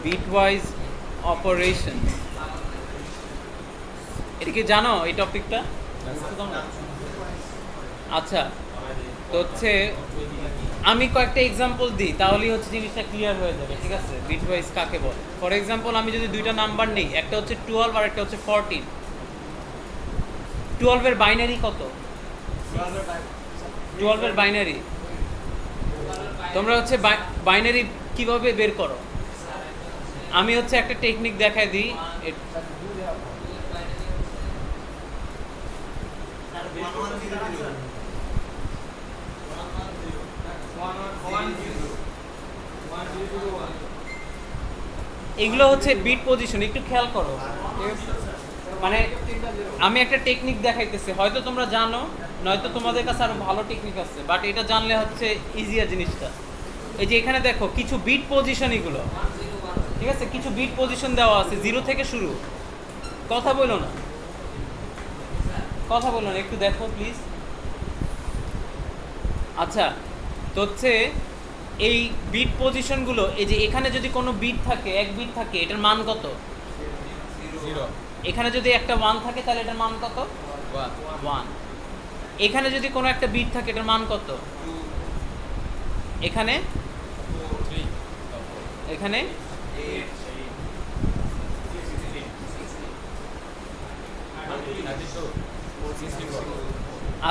Bitwise operation, এটা কি জানো এই টপিকটা? আচ্ছা, তো হচ্ছে আমি কয়েকটা এক্সাম্পল দিই, তাহলেই হচ্ছে জিনিসটা ক্লিয়ার হয়ে যাবে। ঠিক আছে, বিটওয়াইজ কাকে বলে? ফর এক্সাম্পল আমি যদি দুইটা নাম্বার নিই, একটা হচ্ছে 12 আর একটা হচ্ছে 14। 12 এর বাইনারি কত? 12 এর বাইনারি তোমরা হচ্ছে বাইনারি কিভাবে বের করো? আমি হচ্ছে একটা টেকনিক দেখাই দিই। এগুলো হচ্ছে বিট পজিশন, একটু খেয়াল করো। মানে আমি একটা টেকনিক দেখাইতেছি, হয়তো তোমরা জানো, নয়তো তোমাদের কাছে আরো ভালো টেকনিক আছে, বাট এটা জানলে হচ্ছে ইজিয়ার জিনিসটা। এই যে এখানে দেখো কিছু বিট পজিশন, এগুলো ঠিক আছে, কিছু বিট পজিশন দেওয়া আছে, 0 থেকে শুরু। কথা বলো না, কথা বলো না, একটু দেখো প্লিজ। আচ্ছা, তো হচ্ছে এই বিট পজিশনগুলো, এই যে এখানে যদি কোনো বিট থাকে, এক বিট থাকে, এটার মান কত? 0। এখানে যদি একটা 1 থাকে তাহলে এটার মান কত? 1। এখানে যদি কোনো একটা বিট থাকে, এটার মান কত? এখানে, এখানে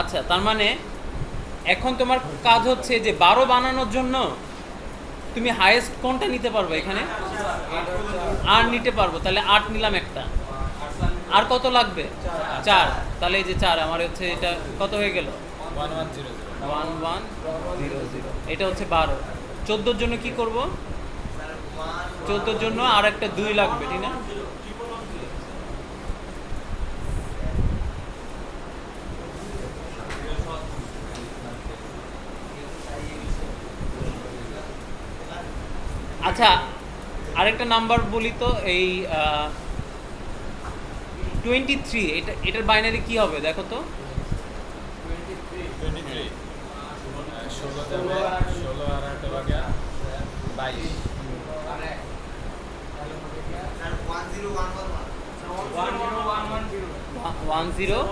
আচ্ছা, তার মানে এখন তোমার কাজ হচ্ছে যে 12 বানানোর জন্য তুমি হাইয়েস্ট কোনটা নিতে পারবে? এখানে 8 নিতে পারবো, তাহলে 8 নিলাম একটা। আর কত লাগবে? 4। তাহলে এই যে 4, আমার হচ্ছে এটা কত হয়ে গেল? 1100। এটা হচ্ছে 12। 14 জন্য কি করব? 14 জন্য আর একটা 2 লাগবে, ঠিক না? আচ্ছা, আরেকটা নাম্বার বলি তো, এই 23, এটার বাইনারি কি হবে দেখো তো? 23 16 আর 8 ভাগে 22। 10।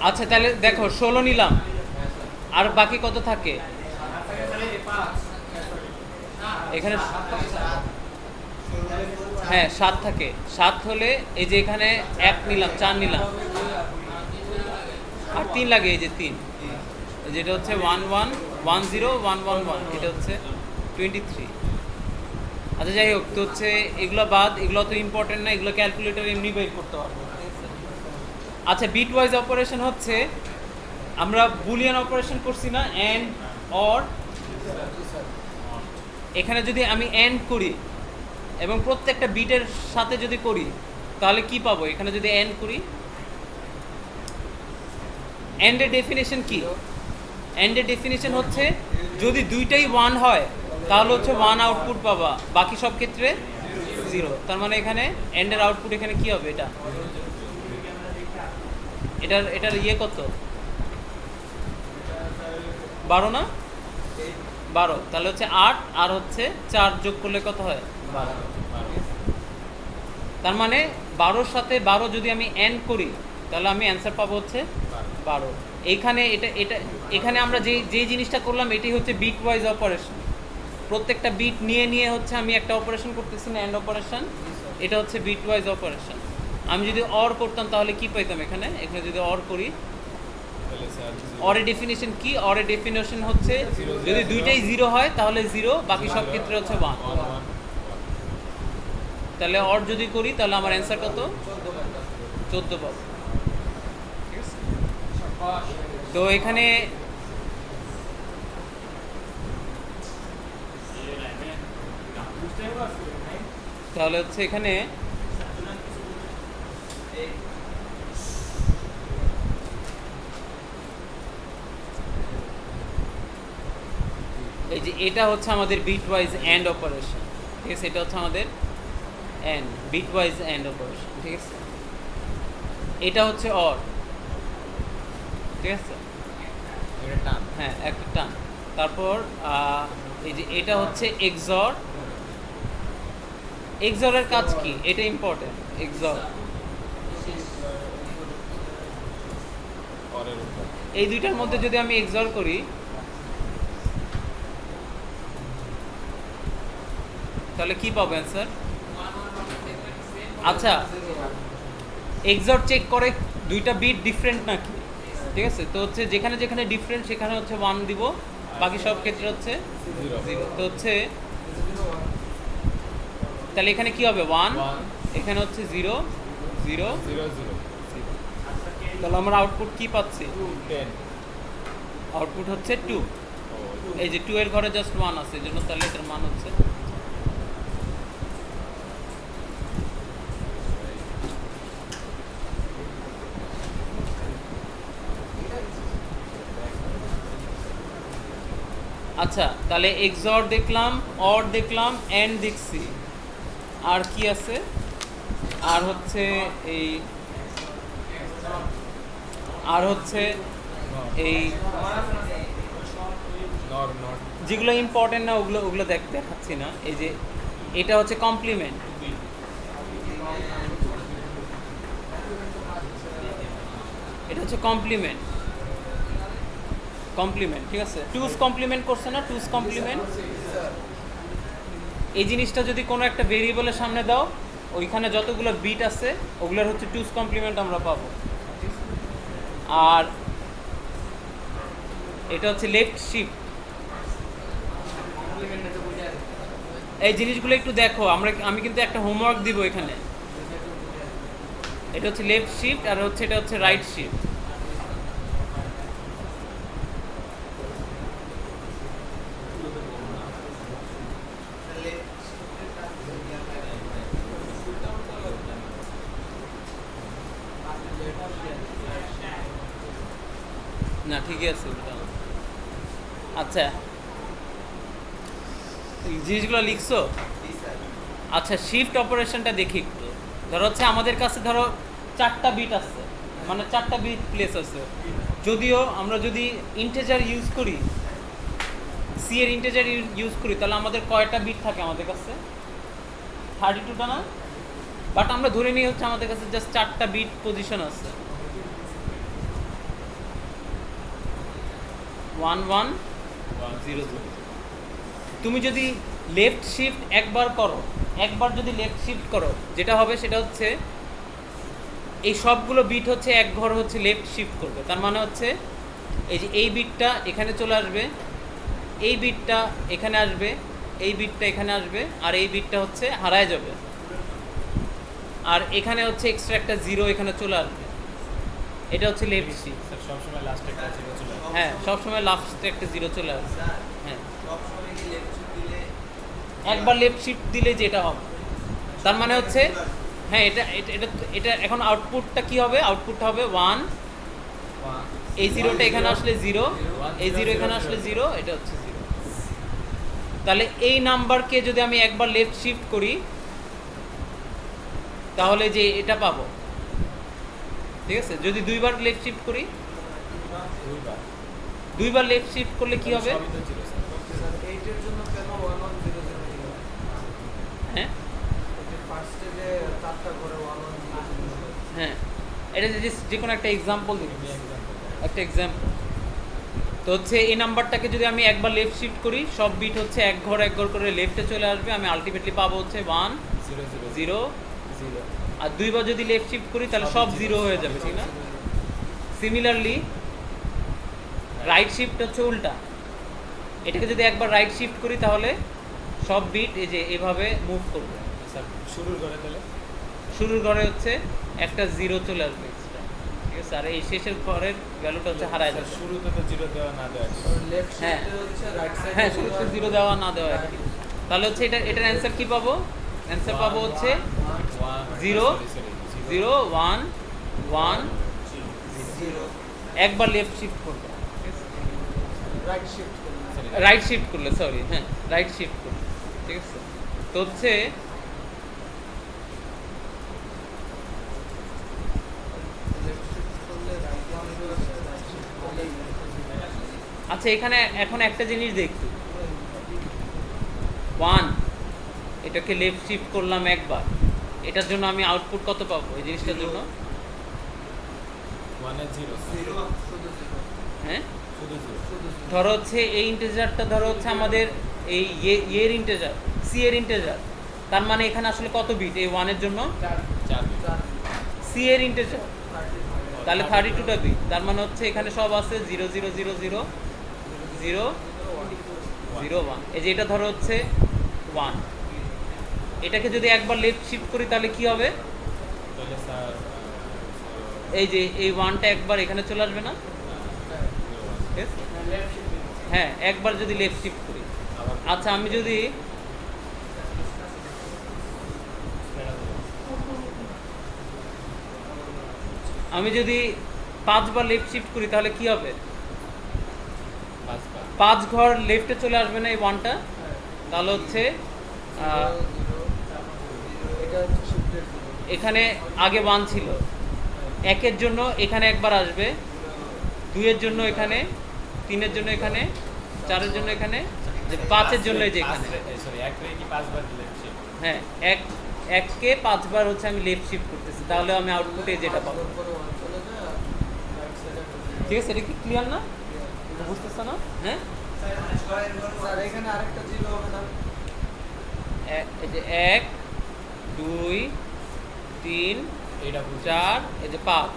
আচ্ছা, তাহলে দেখো 16 নিলাম, আর বাকি কত থাকে এখানে? হ্যাঁ, 7 থাকে। 7 হলে এই যে এখানে 1 নিলাম, 4 নিলাম, আর 3 লাগে, এই যে 3, যেটা হচ্ছে 110111, এটা হচ্ছে 23। আচ্ছা, যাই হোক, তো হচ্ছে এগুলো বাদ, এগুলো তো ইম্পর্টেন্ট না, এগুলো ক্যালকুলেটর এমনি বের করতে পারবো। আচ্ছা, বিটওয়াইজ অপারেশন হচ্ছে, আমরা বুলিয়ান অপারেশন করছি না, এন্ড অর। এখানে যদি আমি এন্ড করি এবং প্রত্যেকটা বিটের সাথে যদি করি, তাহলে কি পাবো? এখানে যদি এন্ড করি, এন্ডের ডেফিনেশন কি? এন্ডের ডেফিনেশন হচ্ছে যদি দুইটাই 1 হয় তাহলে হচ্ছে 1 আউটপুট পাবা, বাকি সব ক্ষেত্রে 0। তার মানে এখানে এন্ডের আউটপুট এখানে কি হবে? এটার ইয়ে কত? 12 না? 12। তাহলে হচ্ছে 8 আর হচ্ছে 4 যোগ করলে কত হয়? 12। তার মানে 12-র সাথে 12 যদি আমি এন্ড করি, তাহলে আমি অ্যান্সার পাবো হচ্ছে 12। এইখানে এখানে আমরা যে জিনিসটা করলাম, এটি হচ্ছে বিট ওয়াইজ অপারেশন। প্রত্যেকটা বিট নিয়ে নিয়ে হচ্ছে আমি একটা অপারেশন করতেছি না, এন্ড অপারেশন। এটা হচ্ছে বিট ওয়াইজ অপারেশন। আমি যদি অর করতাম তাহলে কি পাইতাম? এখানে যদি অর করি, অরের ডেফিনেশন কি? অরের ডেফিনেশন হচ্ছে যদি দুইটাই 0 হয় তাহলে 0, বাকি সব ক্ষেত্রে হচ্ছে 1। তাহলে অর যদি করি তাহলে আমার অ্যান্সার কত? 14 পাবো। তো এখানে তাহলে হচ্ছে এখানে এই যে এটা হচ্ছে আমাদের বিট ওয়াইজ এন্ড অপারেশন, ঠিক আছে? এটা হচ্ছে আমাদের and bitwise and operation, ঠিক আছে? এটা হচ্ছে অর, ঠিক আছে? এটা টান। হ্যাঁ, একটা টান। তারপর এই যে এটা হচ্ছে এক্সর। এক্সরের কাজ কি, এটা ইম্পর্টেন্ট। এক্সর পরের উপর এই দুইটার মধ্যে যদি আমি এক্সর করি তাহলে কি পাবো অ্যান্সার? আচ্ছা, এক্সর চেক করে দুইটা বিট ডিফারেন্ট নাকি, ঠিক আছে? তো হচ্ছে যেখানে যেখানে ডিফারেন্ট সেখানে হচ্ছে 1 দিব, বাকি সব ক্ষেত্রে হচ্ছে 0। তো হচ্ছে তাহলে এখানে কি হবে? 1, এখানে হচ্ছে 0 0 0 0 তাহলে আমরা আউটপুট কি পাচ্ছি? 10। আউটপুট হচ্ছে 2। এই যে 2 এর ঘরে জাস্ট 1 আছে, এজন্য তাহলে এটার মান হচ্ছে আচ্ছা। তাহলে এক্সর দেখলাম, অর দেখলাম, এন্ড দেখছি, আর কি আছে? আর হচ্ছে এই এই নর নট যেগুলো ইম্পর্টেন্ট না ওগুলো ওগুলো দেখাচ্ছি না। এই যে এটা হচ্ছে কমপ্লিমেন্ট, এটা হচ্ছে কমপ্লিমেন্ট, ঠিক আছে? টুস কমপ্লিমেন্ট করছে না, টুস কমপ্লিমেন্ট। এই জিনিসটা যদি কোনো একটা ভেরিয়েবলের সামনে দাও, ওইখানে যতগুলো বিট আছে ওগুলোর হচ্ছে টুস কমপ্লিমেন্ট আমরা পাবো। আর এটা হচ্ছে লেফট শিফট। এই জিনিসগুলো একটু দেখো, আমি কিন্তু একটা হোমওয়ার্ক দিব এখানে। এটা হচ্ছে লেফট শিফট, আর হচ্ছে এটা হচ্ছে রাইট শিফট। না, ঠিকই আছে ওটা। আচ্ছা, এই জিনিসগুলো লিখছো? আচ্ছা, শিফট অপারেশনটা দেখি একটু। ধরো হচ্ছে আমাদের কাছে ধরো 4টা বিট আছে, মানে 4টা বিট প্লেস আছে। যদিও আমরা যদি ইন্টিজার ইউজ করি, সি এর ইন্টিজার ইউজ করি, তাহলে আমাদের কয়টা বিট থাকে আমাদের কাছে? 32টা না? বাট আমরা ধরে নিই হচ্ছে আমাদের কাছে জাস্ট 4টা বিট পজিশন আছে। 1 1 0 0। তুমি যদি লেফট শিফট একবার যদি লেফট শিফট করো, যেটা হবে সেটা হচ্ছে এই সবগুলো বিট হচ্ছে এক ঘর হচ্ছে লেফট শিফট করবে। তার মানে হচ্ছে এই যে এই বিটটা এখানে চলে আসবে, এই বিটটা এখানে আসবে, এই বিটটা এখানে আসবে, আর এই বিটটা হচ্ছে হারায় যাবে। আর এখানে হচ্ছে এক্সট্রা একটা 0 এখানে চলে আসবে। এটা হচ্ছে লেফট শিফট। স্যার সবসময় লাস্টে একটা 0 চলে আসে। হ্যাঁ, সবসময় লাস্টে একটা 0 চলে আসবে। হ্যাঁ, একবার লেফট শিফট দিলে যেটা হবে, তার মানে হচ্ছে হ্যাঁ, এটা এটা এটা এটা এখন আউটপুটটা কি হবে? আউটপুটটা হবে 1। এই 0টা এখানে আসলে 0, এই 0 এখানে আসলে 0, এটা হচ্ছে 0। তাহলে এই নাম্বারকে যদি আমি একবার লেফট শিফট করি তাহলে যে এটা পাবো, ঠিক আছে? যদি দুইবার লেফট শিফট করি, দুইবার দুইবার লেফট শিফট করলে কি হবে? সবই তো 0 স্যার। এইটার জন্য কেন 1 1 0 0 দিল? হ্যাঁ ফার্স্টে যে 4টা করে 1 1 0 0। হ্যাঁ, এটা যে কোনো একটা এক্সাম্পল দিই, আমি এক্সাম্পল একটা এক্সাম্পল। তো হচ্ছে এই নাম্বারটাকে যদি আমি একবার লেফট শিফট করি, সব বিট হচ্ছে এক ঘর করে লেফটে চলে আসবে। আমি আলটিমেটলি পাবো হচ্ছে 1 0 0 0 0। আর দুইবার যদি লেফট শিফট করি তাহলে সব 0 হয়ে যাবে, ঠিক না? সিমিলারলি রাইট শিফট হচ্ছে উল্টা। এটাকে যদি একবার রাইট শিফট করি তাহলে সব বিট এই যে এভাবে মুভ করবে। স্যার শুরুর করে তাহলে শুরুর ঘরে হচ্ছে একটা 0 চলে আসবে এক্সট্রা, ঠিক আছে? আর এই শেষের ঘরের ভ্যালুটা হচ্ছে হারায় স্যার যাবে। শুরুতে তো 0 দেওয়া না দেওয়া লেফট হ্যাঁ। সাইডে হচ্ছে রাইট সাইডে হ্যাঁ, শুরুতে 0 দেওয়া না দেওয়া একই। তাহলে হচ্ছে এটার অ্যান্সার কি পাবো? অ্যান্সার পাবো হচ্ছে 0 0 1 1 0 একবার লেফট শিফট করবে, রাইট শিফট করুন। রাইট শিফট করলে, সরি, হ্যাঁ রাইট শিফট করলে, ঠিক আছে? তো হচ্ছে আচ্ছা এখানে এখন একটা জিনিস দেখি, 1 এটাকে লেফট শিফট করলাম একবার, এটার জন্য আমি আউটপুট কত পাবো এই জিনিসটার জন্য? 1 এর 0 জিরো, শুধু জিরো, হ্যাঁ শুধু 0 শুধু জিরো। ধরো হচ্ছে এই ইন্টিজারটা ধরো হচ্ছে আমাদের এই এর ইন্টিজার, সি এর ইন্টিজার, তার মানে এখানে আসলে কত বিট এই 1 এর জন্য? 4 বিট। চার, সি এর ইন্টিজার 32, তাহলে 32টা বিট, তার মানে হচ্ছে এখানে সব আছে 0 0 0 0 0 0 1। এই যে এটা ধরো হচ্ছে 1, এটাকে যদি একবার লেফট শিফট করি তাহলে কি হবে? তাহলে স্যার এই যে এই 1টা একবার এখানে চলে আসবে না? ঠিক আছে? হ্যাঁ একবার যদি লেফট শিফট করি। আবার আচ্ছা আমি যদি আমি যদি 5 বার লেফট শিফট করি তাহলে কি হবে? 5 বার 5 ঘর লেফটে চলে আসবে না এই 1টা? তাহলে হচ্ছে জিরো, এটা হচ্ছে শিফটেড জিরো। এখানে আগে 1 ছিল, 1 এর জন্য এখানে একবার আসবে, 2 এর জন্য এখানে, 3 এর জন্য এখানে, 4 এর জন্য এখানে, 5 এর জন্য এই যে এখানে। সরি 1 রে কি 5 বার লেফট শিফট? হ্যাঁ এককে 5 বার হচ্ছে আমি লেফট শিফট করতেছি, তাহলে আমি আউটপুটে যেটা পাবো। পাঁচ করে ওয়ান চলে যায়, আর রাইট সাইডে একটা জিরো। ঠিক আছে, এটা কি ক্লিয়ার না? বুঝতেছো না? হ্যাঁ স্যার এখানে আরেকটা জিরো হবে না? এই যে 1 2 3 এইটা বুঝছি। 4 এই যে 5,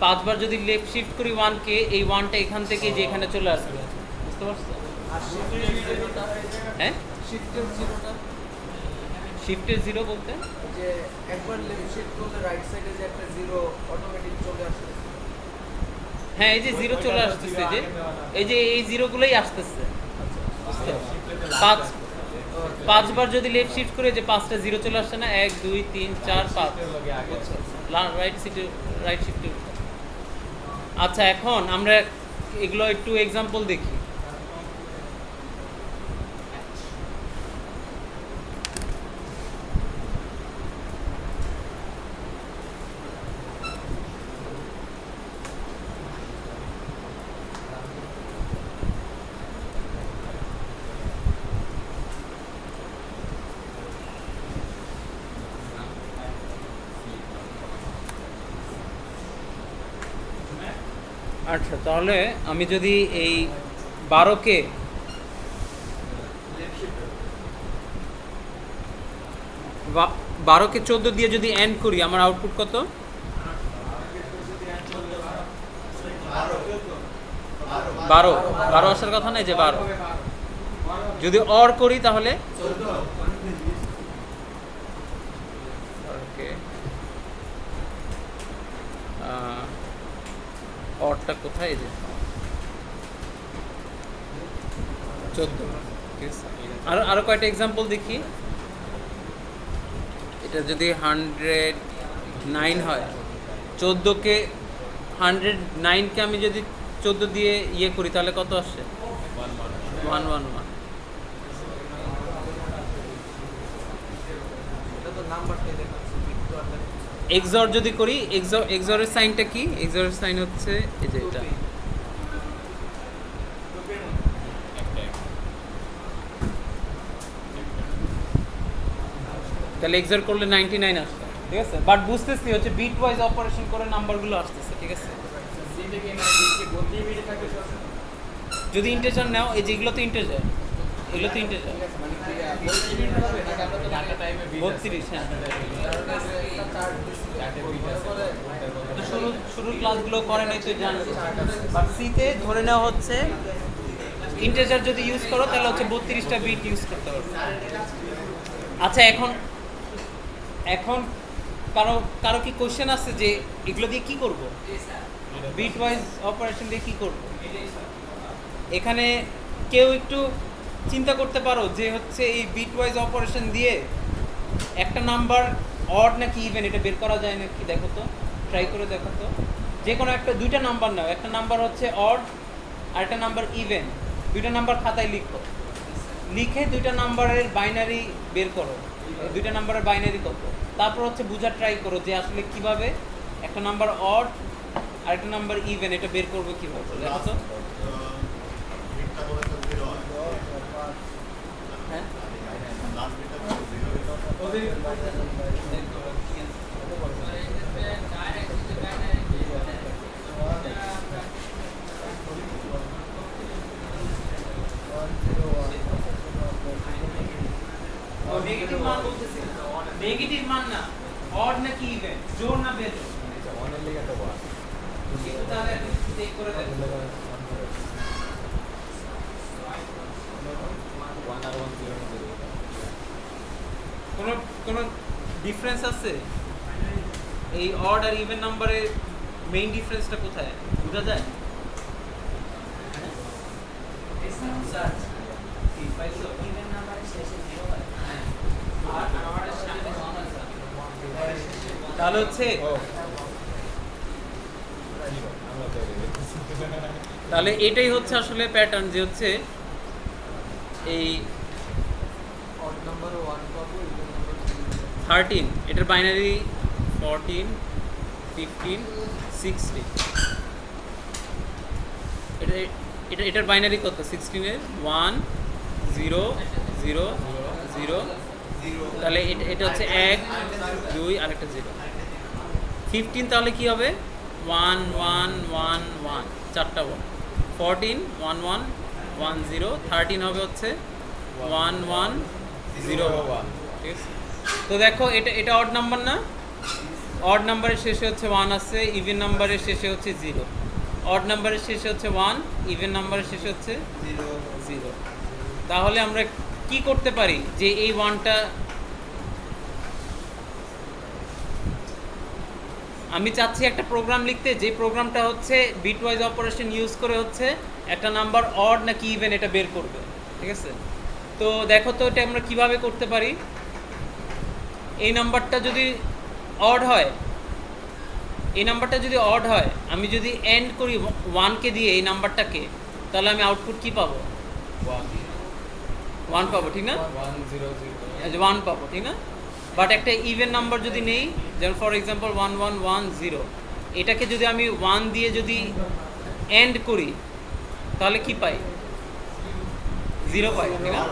5 বার যদি লেফট শিফট করি 1 কে, এই 1টা এখান থেকে যে এখানে চলে আসবে, বুঝতে পারছো? আর শিফটেড জিরোটা, হ্যাঁ শিফটেড জিরোটা, শিফটের 0 বলতে যে একবার লেফট শিফট করলে রাইট সাইডে যে একটা জিরো অটোমেটিক চলে আসে। হ্যাঁ এই যে 0 চলে আসতেছে, যে এই যে এই 0গুলোই আসতেছে, বুঝতে পারছো? 5 বার যদি লেফট শিফট করে যে 5টা 0 চলে আসছে না, 1 2 3 4 5, রাইট সিটে রাইট শিফটে। আচ্ছা এখন আমরা এগুলো একটু এক্সাম্পল দেখি। আচ্ছা তাহলে আমি যদি এই 12কে 14 দিয়ে যদি এন্ড করি, আমার আউটপুট কত? 12 আসার কথা না, এই যে 12। যদি অর করি তাহলে ওকে, অরটা কোথায়? এই যে 14। ঠিক আছে, আরো কয়টা এক্সাম্পল দেখি। এটা যদি 109 হয়, 14কে 109কে আমি যদি 14 দিয়ে ইয়ে করি তাহলে কত আসে? 111। এটা তো নাম্বারটাই দেখাচ্ছে, বিট তো আর দেখাচ্ছে। এক্সর যদি করি, এক্সরের সাইনটা কি? এক্সরের সাইন হচ্ছে এই যে এটা। তাহলে এক্সর করলে 99 আসবে, ঠিক আছে? বাট বুঝতেছি হচ্ছে বিট ওয়াইজ অপারেশন করে নাম্বারগুলো আসতেছে, ঠিক আছে? যদি ইন্টিজার নাও, এই যে এগুলো তো ইন্টিজার, এগুলো তো ইন্টিজার। 32, হ্যাঁ। তো শুরুর ক্লাসগুলো করে নাই তুই জানিস, বাট সিতে ধরে নেওয়া হচ্ছে ইন্টিজার যদি ইউজ করো তাহলে হচ্ছে 32টা বিট ইউজ করতে পারবে। আচ্ছা এখন এখন কারো কারো কি কোশ্চেন আছে যে এগুলো দিয়ে কি করব? বিট ওয়াইজ অপারেশন দিয়ে কি করব? এখানে কেউ একটু চিন্তা করতে পারো যে হচ্ছে এই বিট ওয়াইজ অপারেশন দিয়ে একটা নাম্বার অড নাকি ইভেন এটা বের করা যায় নাকি? দেখো তো, ট্রাই করে দেখো তো। যে কোনো একটা, দুইটা নাম্বার নাও, একটা নাম্বার হচ্ছে অড আর একটা নাম্বার ইভেন, দুইটা নাম্বার খাতায় লিখো, লিখে দুইটা নাম্বারের বাইনারি বের করো, দুইটা নাম্বারের বাইনারি কত, তারপর হচ্ছে বোঝার ট্রাই করো যে আসলে কিভাবে একটা নাম্বার অড আর একটা নাম্বার ইভেন এটা বের করবো কিভাবে, দেখো তো। নেগেটিভ মান বলতেছি, নেগেটিভ মান না, অড নাকি ইভেন, জোর না বেজোর, ওয়ানের লেগে তো ওয়ান একটু তাহলে চেক করে দেন। ওয়ান আর ওয়ান জিরো কোনো কোনো ডিফারেন্স আছে? এই অড আর ইভেন নাম্বারের মেইন ডিফারেন্সটা কোথায় বোঝা যায়? কি পাইছো? তাহলে হচ্ছে তাহলে এটাই হচ্ছে আসলে প্যাটার্ন, যে হচ্ছে এই অড নাম্বার 1 পাবো, ইভেন নাম্বার 13 এটার বাইনারি 14 15 60, এটা এটা এটার বাইনারি কত? 16 এর 1 0 0 0, তাহলে এটা হচ্ছে 1 2 আর একটা 0। 15 তাহলে কি হবে? 1 1 1 1, চারটা 1। 14 1 1 1 0, 13 হবে হচ্ছে 1 1 0 1, ঠিক আছে? তো দেখো এটা এটা অড নাম্বার না? অড নাম্বারের শেষে হচ্ছে 1 আছে, ইভেন নাম্বারের শেষে হচ্ছে 0। অড নাম্বারের শেষে হচ্ছে 1, ইভেন নাম্বারের শেষে হচ্ছে 0। তাহলে আমরা কি করতে পারি যে এই 1টা আমি চাচ্ছি একটা প্রোগ্রাম লিখতে, যে প্রোগ্রামটা হচ্ছে বিটওয়াইজ অপারেশন ইউজ করে হচ্ছে একটা নাম্বার অড নাকি ইভেন এটা বের করবে, ঠিক আছে? তো দেখো তো এটা আমরা কিভাবে করতে পারি। এই নাম্বারটা যদি অড হয়, এই নাম্বারটা যদি অড হয়, আমি যদি এন্ড করি 1কে দিয়ে এই নাম্বারটাকে, তাহলে আমি আউটপুট কি পাবো? 1 পাবো, ঠিক না? 1 পাবো, ঠিক না? বাট একটা ইভেন নাম্বার যদি নেই, যেমন ফর এক্সাম্পল 1 1 1 0, এটাকে যদি আমি 1 দিয়ে যদি এন্ড করি, তাহলে কি পাই? 0 পাই, ঠিক না?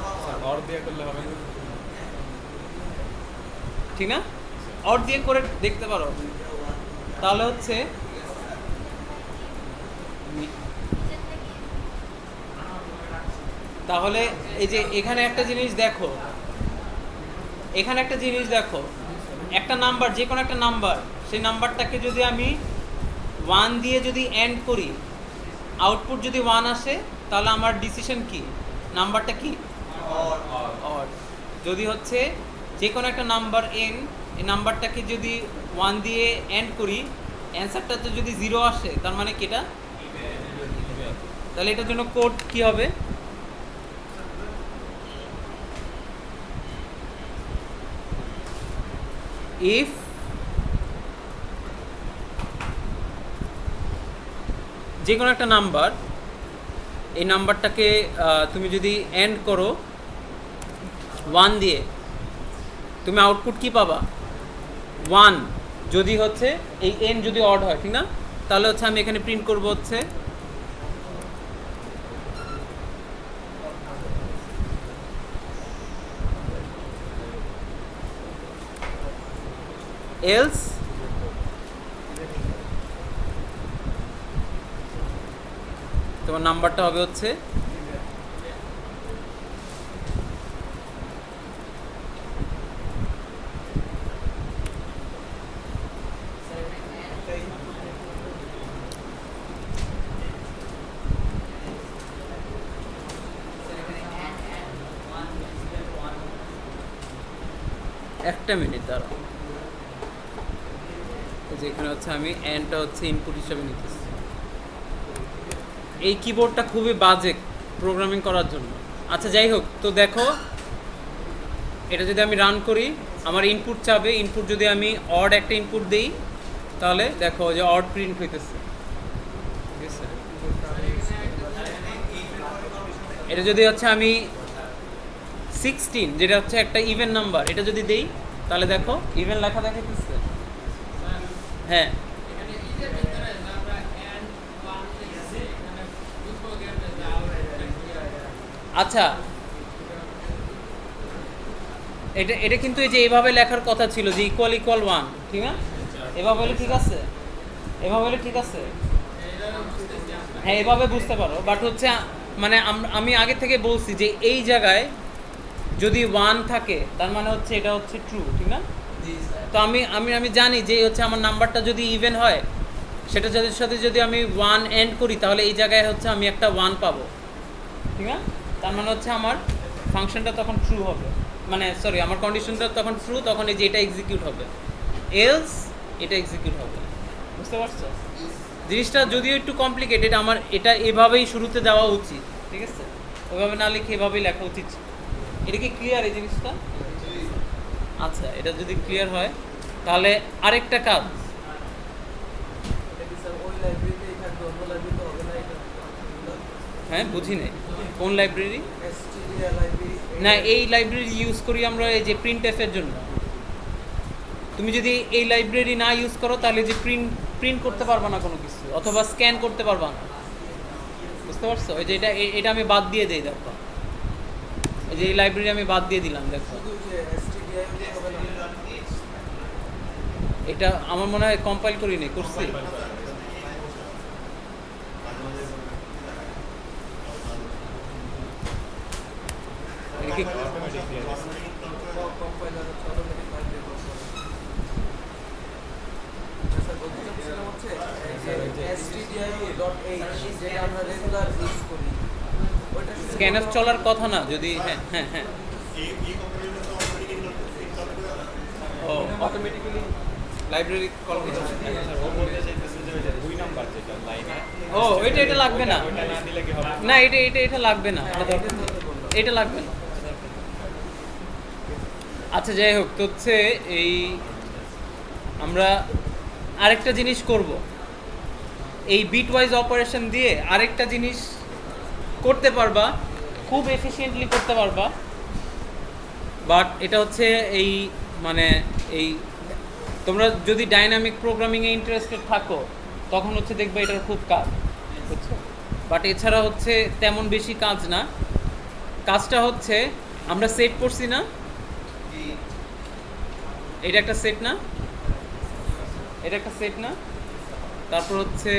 অর দিয়ে করলে হবে না? ঠিক না? অড দিয়ে করে দেখতে পারো। তাহলে হচ্ছে তাহলে এই যে এখানে একটা জিনিস দেখো, এখানে একটা জিনিস দেখো, একটা নাম্বার, যে কোনো একটা নাম্বার, সেই নাম্বারটাকে যদি আমি 1 দিয়ে যদি এন্ড করি, আউটপুট যদি 1 আসে, তাহলে আমার ডিসিশন কি? নাম্বারটা কি? অড। যদি হচ্ছে যে কোনো একটা নাম্বার n, এই নাম্বারটাকে যদি 1 দিয়ে এন্ড করি, অ্যান্সারটাতে যদি 0 আসে, তার মানে কি এটা? তাহলে এটার জন্য কোড কি হবে? ইফ যে কোনো একটা নাম্বার, এই নাম্বারটাকে তুমি যদি এন্ড করো 1 দিয়ে, তুমি আউটপুট কি পাবা? 1। যদি হচ্ছে এই n যদি অড হয়, ঠিক না? তাহলে হচ্ছে আমি এখানে প্রিন্ট করব হচ্ছে এলস তোমার নাম্বারটা হবে হচ্ছে একটা মিনিট দাঁড়াও, যেখানে হচ্ছে আমি এনটা হচ্ছে ইনপুট হিসাবে নিতেছি। এই কিবোর্ডটা খুবই বাজে প্রোগ্রামিং করার জন্য। আচ্ছা যাই হোক, তো দেখো এটা যদি আমি রান করি, আমার ইনপুট চাবে, ইনপুট যদি আমি অড একটা ইনপুট দিই, তাহলে দেখো যে অড প্রিন্ট হইতেছে, ঠিক আছে? এটা যদি হচ্ছে আমি 16, যেটা হচ্ছে একটা ইভেন নাম্বার, এটা যদি দেই, তাহলে দেখো ইভেন লেখা দেখাইতেছে। হ্যাঁ, আচ্ছা এটা এটা কিন্তু এই যে এভাবে লেখার কথা ছিল যে ইকুয়াল ইকুয়াল ওয়ান, ঠিক না? এভাবে হলে ঠিক আছে, এভাবে হলে ঠিক আছে। হ্যাঁ এভাবে বুঝতে পারো, বাট হচ্ছে মানে আমি আগে থেকে বলছি যে এই জায়গায় যদি ওয়ান থাকে তার মানে হচ্ছে এটা হচ্ছে ট্রু, ঠিক না? তো আমি আমি আমি জানি যে হচ্ছে আমার নাম্বারটা যদি ইভেন হয় সেটা যদি সাথে যদি আমি ওয়ান এন্ড করি তাহলে এই জায়গায় হচ্ছে আমি একটা ওয়ান পাবো, ঠিক না? তার মানে হচ্ছে আমার ফাংশনটা তখন ট্রু হবে, মানে সরি আমার কন্ডিশনটা তখন ট্রু, তখন এই যে এটা এক্সিকিউট হবে, এলস এটা এক্সিকিউট হবে। বুঝতে পারছো জিনিসটা? যদিও একটু কমপ্লিকেটেড, আমার এটা এভাবেই শুরুতে দেওয়া উচিত, ঠিক আছে? ওইভাবে না লিখে এভাবেই লেখা উচিত। এটা কি ক্লিয়ার এই জিনিসটা? আচ্ছা, এটা যদি ক্লিয়ার হয় তাহলে আরেকটা কাজ, এটা কি স্যার ওই লাইব্রেরিতেই থাকবে, অন্য লাইব্রেরিতে হবে না? এটা হ্যাঁ বুঝি নাই কোন লাইব্রেরি? এসটিডিআর লাইব্রেরি না, এই লাইব্রেরি ইউজ করি আমরা এই যে প্রিন্ট এফের জন্য। তুমি যদি এই লাইব্রেরি না ইউজ করো তাহলে যে প্রিন্ট করতে পারবা না কোনো কিছু, অথবা স্ক্যান করতে পারবা না। বুঝতে পারছো? ওই যে এটা এটা আমি বাদ দিয়ে দিই, দেখো এই যে এই লাইব্রেরি আমি বাদ দিয়ে দিলাম, দেখো শুধু যে এসটিডিআই হবে না? এটা আমার মনে হয় কম্পাইল করিনি, করছি। এটা কি কম্পাইলার অটোমেটিক লাইব্রেরি করতে হবে। স্যার বলতে চাচ্ছিলাম হচ্ছে stdio.h যেটা আমরা রেগুলার ইউজ করি ওটা স্ক্যানার চলার কথা না যদি, হ্যাঁ হ্যাঁ হ্যাঁ ও অটোমেটিক্যালি লাইব্রেরি কল করতে হবে। ও বলতে চাইতেছে যে ওই যে 2 নাম্বার যেটা লাইনে, ও এটা লাগবে না, ওটা না দিলে কি হবে? না এটা লাগবে না, এটা দরকার নেই। এটা লাগবে না। আচ্ছা যাই হোক, তো হচ্ছে এই আমরা আরেকটা জিনিস করব, এই বিট ওয়াইজ অপারেশন দিয়ে আরেকটা জিনিস করতে পারবা, খুব এফিশিয়েন্টলি করতে পারবা, বাট এটা হচ্ছে এই মানে এই তোমরা যদি ডাইনামিক প্রোগ্রামিংয়ে ইন্টারেস্টেড থাকো তখন হচ্ছে দেখবে এটার খুব কাজ, বুঝছো? বাট এছাড়া হচ্ছে তেমন বেশি কাজ না। কাজটা হচ্ছে আমরা সেট করছি না, এটা একটা সেট না, এটা একটা সেট না, তারপর হচ্ছে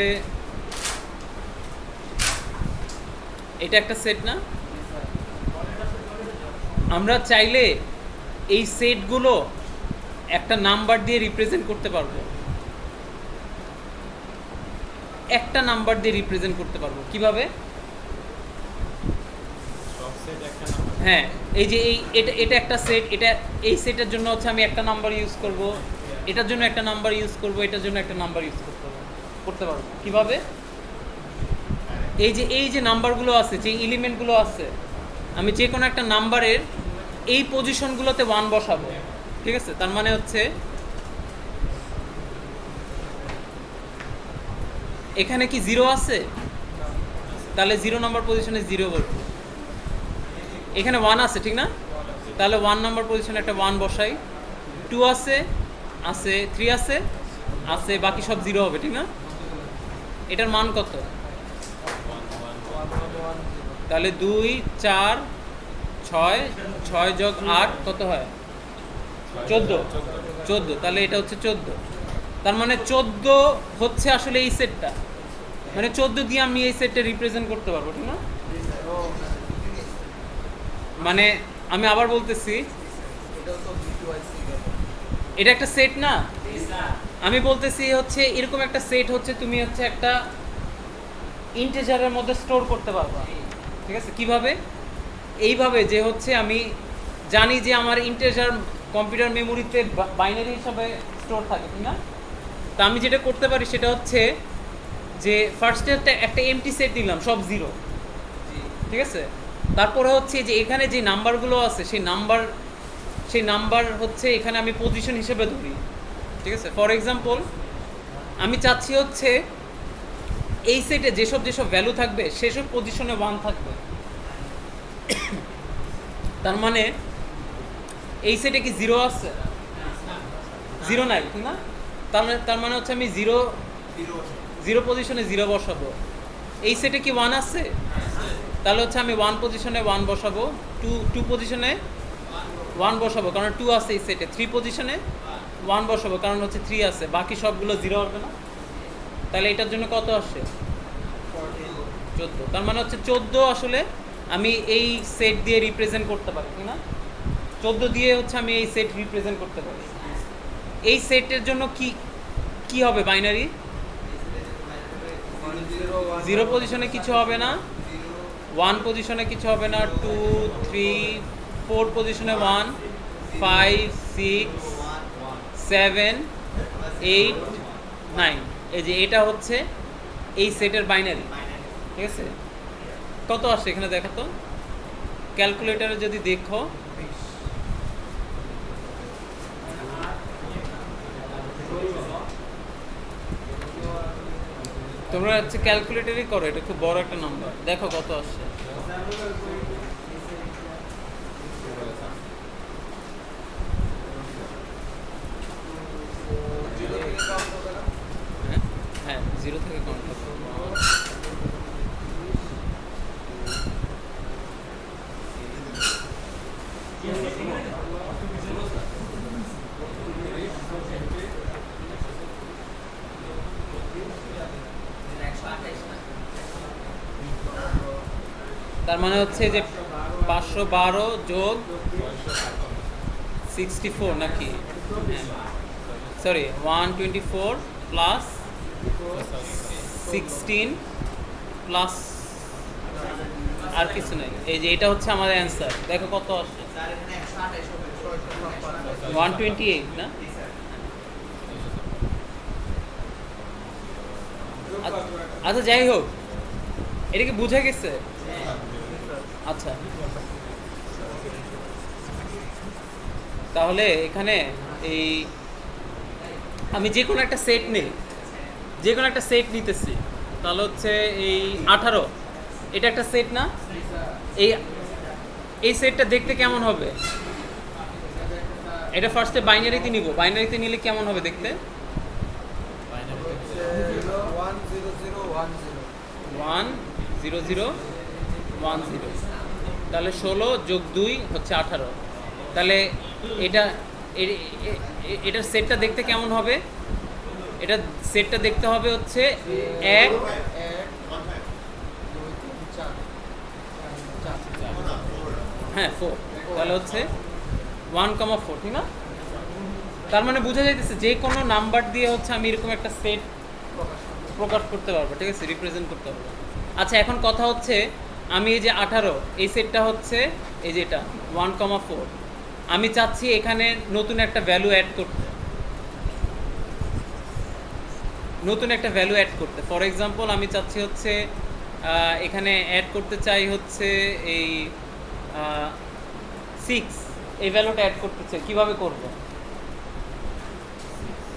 এটা একটা সেট না। আমরা চাইলে এই সেটগুলো একটা নাম্বার দিয়ে রিপ্রেজেন্ট করতে পারবো, একটা নাম্বার দিয়ে রিপ্রেজেন্ট করতে পারবো। কিভাবে? সব সেট একটা নাম্বার। হ্যাঁ এই যে এটা একটা সেট, এটা এই সেটের জন্য হচ্ছে আমি একটা নাম্বার ইউজ করব, এটার জন্য একটা নাম্বার ইউজ করব, এটার জন্য একটা নাম্বার ইউজ করতে পারবো। কিভাবে? এই যে নাম্বারগুলো আছে, যে এলিমেন্টগুলো আছে, আমি যে কোনো একটা নাম্বারের এই পজিশনগুলোতে 1 বসাবো, ঠিক আছে? তার মানে হচ্ছে এখানে কি 0 আছে, তাহলে 0 নম্বর পজিশনে 0 বলবো। এখানে 1 আছে, ঠিক না? তাহলে 1 নম্বর পজিশনে একটা 1 বসাই। 2 আছে, 3 আছে, বাকি সব 0 হবে, ঠিক না? এটার মান কত? তাহলে 2 4 6 6 যোগ 8 কত হয়? 14। তাহলে এটা হচ্ছে 14। তার মানে 14 হচ্ছে আসলে এই সেটটা, মানে 14 দিয়ে আমি এই সেটটা রিপ্রেজেন্ট করতে পারবো, ঠিক না? মানে আমি আবার বলতেছি, এটাও তো বিটওয়াইজ ব্যাপার। এটা একটা সেট না, আমি বলতেছি হচ্ছে এরকম একটা সেট হচ্ছে তুমি হচ্ছে একটা ইন্টিজারের মধ্যে স্টোর করতে পারবা, ঠিক আছে? কিভাবে? এইভাবে যে হচ্ছে আমি জানি যে আমার ইন্টিজার কম্পিউটার মেমোরিতে বাইনারি হিসাবে স্টোর থাকে, ঠিক না? তা আমি যেটা করতে পারি সেটা হচ্ছে যে ফার্স্টে একটা এমটি সেট দিলাম, সব 0, ঠিক আছে? তারপরে হচ্ছে যে এখানে যে নাম্বারগুলো আছে সেই নাম্বার হচ্ছে এখানে আমি পজিশন হিসেবে ধরি, ঠিক আছে? ফর এক্সাম্পল আমি চাচ্ছি হচ্ছে এই সেটে যেসব ভ্যালু থাকবে সেসব পজিশনে 1 থাকবে। তার মানে এই সেটে কি 0 আছে? 0 নাই, ঠিক না? তার মানে হচ্ছে আমি 0 পজিশনে 0 বসাবো। এই সেটে কি 1 আছে? তাহলে হচ্ছে আমি 1 পজিশনে 1 বসাবো, 2 পজিশনে ওয়ান বসাবো কারণ 2 আছে এই সেটে, 3 পজিশনে 1 বসাবো কারণ হচ্ছে 3 আছে, বাকি সবগুলো 0 হবে না? তাহলে এটার জন্য কত আসে? 14। তার মানে হচ্ছে 14 আসলে আমি এই সেট দিয়ে রিপ্রেজেন্ট করতে পারি, ঠিক না? 14 দিয়ে হচ্ছে আমি এই সেট রিপ্রেজেন্ট করতে পারি। এই সেটের জন্য কি কি হবে বাইনারি? 0 পজিশনে কিছু হবে না, 1 পজিশনে কিছু হবে না, 2 3 4 পজিশনে 1 5 6 7 8 9। এই যে এটা হচ্ছে এই সেটের বাইনারি, ঠিক আছে? কত আসছে এখানে দেখো তো, ক্যালকুলেটরে যদি দেখো, তোমরা হচ্ছে ক্যালকুলেটরই করো, এটা খুব বড় একটা নাম্বার, দেখো কত আসছে। হ্যাঁ হ্যাঁ, 0 থেকে কাউন্ট হবে। তার মানে হচ্ছে যে 512 যোগ 64 নাকি, সরি 124 প্লাস 16 প্লাস আর কিছু নাই। এই যে এটা হচ্ছে আমাদের অ্যান্সার, দেখো কত আসছে, 128 না? আচ্ছা যাই হোক, এটা কি বুঝে গেছে? আচ্ছা, তাহলে এখানে এই আমি যে কোনো একটা সেট নেই, যে কোনো একটা সেট নিতেছি, তাহলে হচ্ছে এই 18 এটা একটা সেট না? এই এই সেটটা দেখতে কেমন হবে? এটা ফার্স্টে বাইনারিতে নিব, বাইনারিতে নিলে কেমন হবে দেখতে? 1 0 0 1 0, তাহলে 16 যোগ 2 হচ্ছে 18। তাহলে এটা এটার সেটটা দেখতে কেমন হবে? এটা সেটটা দেখতে হবে হচ্ছে 1 হ্যাঁ 4, তাহলে হচ্ছে 1,4, ঠিক না? তার মানে বোঝা যাইতেছে যে কোনো নাম্বার দিয়ে হচ্ছে আমি এরকম একটা সেট প্রকাশ করতে পারবো, ঠিক আছে, রিপ্রেজেন্ট করতে পারবো। আচ্ছা এখন কথা হচ্ছে আমি এই যে 18 এই সেটটা হচ্ছে এই যে এটা 1,4, আমি চাচ্ছি এখানে নতুন একটা ভ্যালু অ্যাড করতে, নতুন একটা ভ্যালু অ্যাড করতে। ফর এক্সাম্পল আমি চাচ্ছি হচ্ছে এখানে অ্যাড করতে চাই হচ্ছে এই 6, এই ভ্যালুটা অ্যাড করতে চাই, কীভাবে করব,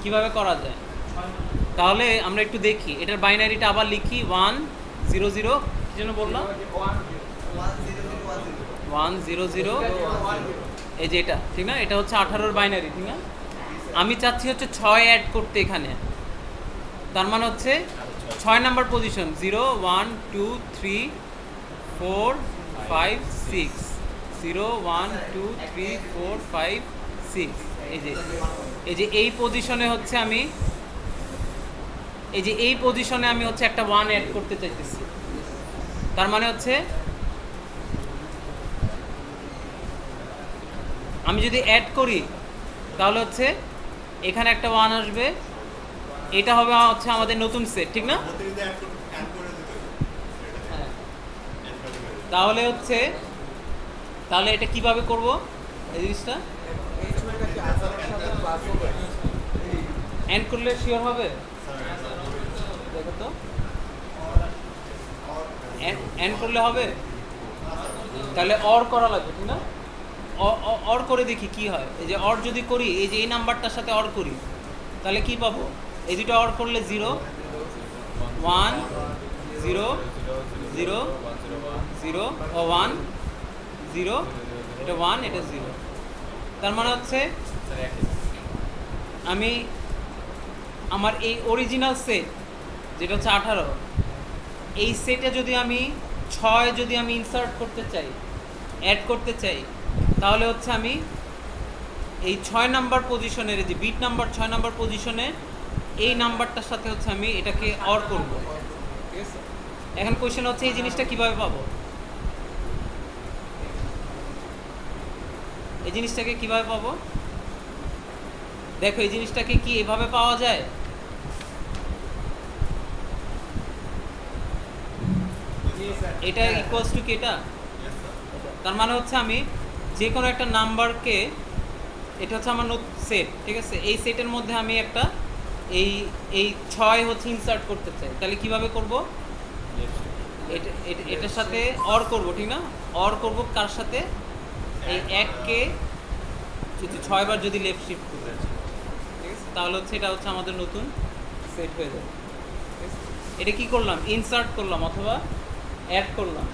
কিভাবে করা যায়? তাহলে আমরা একটু দেখি, এটার বাইনারিটা আবার লিখি 1 0 0, কি জন্য বললাম 1 0 0, এই যে এটা, ঠিক না? এটা হচ্ছে 18-র বাইনারি, ঠিক না? আমি চাচ্ছি হচ্ছে 6 অ্যাড করতে এখানে, তার মানে হচ্ছে 6 নাম্বার পজিশন 0 1 2 3 4 5 6, 0 1 2 3 4 5 6, এই যে এই পজিশনে হচ্ছে আমি, এই যে এই পজিশনে আমি হচ্ছে একটা 1 অ্যাড করতে চাইতেছি। তার মানে হচ্ছে আমি যদি অ্যাড করি তাহলে হচ্ছে এখানে একটা 1 আসবে, এটা হবে হচ্ছে আমাদের নতুন সেট, ঠিক না? তাহলে হচ্ছে, তাহলে এটা কিভাবে করব এই জিনিসটা? এন্ড করলে শিওর হবে, দেখো তো এন্ড করলে হবে, তাহলে অর করা লাগবে, ঠিক না? অর করে দেখি কি হয়। এই যে অর যদি করি, এই যে এই নাম্বারটার সাথে অর করি, তাহলে কি পাবো? এই দুটো অর করলে 0 1 0 0 0 ও 1 0, এটা 1 এটা 0। তার মানে হচ্ছে আমি আমার এই অরিজিনাল সেট যেটা হচ্ছে 18, এই সেটে যদি আমি 6 যদি আমি ইনসার্ট করতে চাই, অ্যাড করতে চাই, তাহলে হচ্ছে আমি এই 6 নাম্বার পজিশনের যে বিট নাম্বার 6 নাম্বার পজিশনে এই নাম্বারটার সাথে হচ্ছে আমি এটাকে অর করব, ঠিক আছে? এখন কোশ্চেন হচ্ছে এই জিনিসটা কিভাবে পাবো, এই জিনিসটাকে কিভাবে পাবো? দেখো এই জিনিসটাকে কি এভাবে পাওয়া যায়? এটা ইকুয়ালস টু কি এটা? তার মানে হচ্ছে আমি যে কোনো একটা নাম্বারকে, এটা হচ্ছে আমার সেট, ঠিক আছে? এই সেটের মধ্যে আমি একটা এই এই 6 হচ্ছে ইনসার্ট করতে চাই, তাহলে কিভাবে করব? এটার সাথে অর করব, ঠিক না? অর করব কার সাথে? এই 1কে যদি 6 বার যদি লেফট শিফট করে, ঠিক আছে? তাহলে হচ্ছে এটা হচ্ছে আমাদের নতুন সেট হয়ে যাবে, ঠিক আছে? এটা কি করলাম? ইনসার্ট করলাম অথবা অ্যাড করলাম।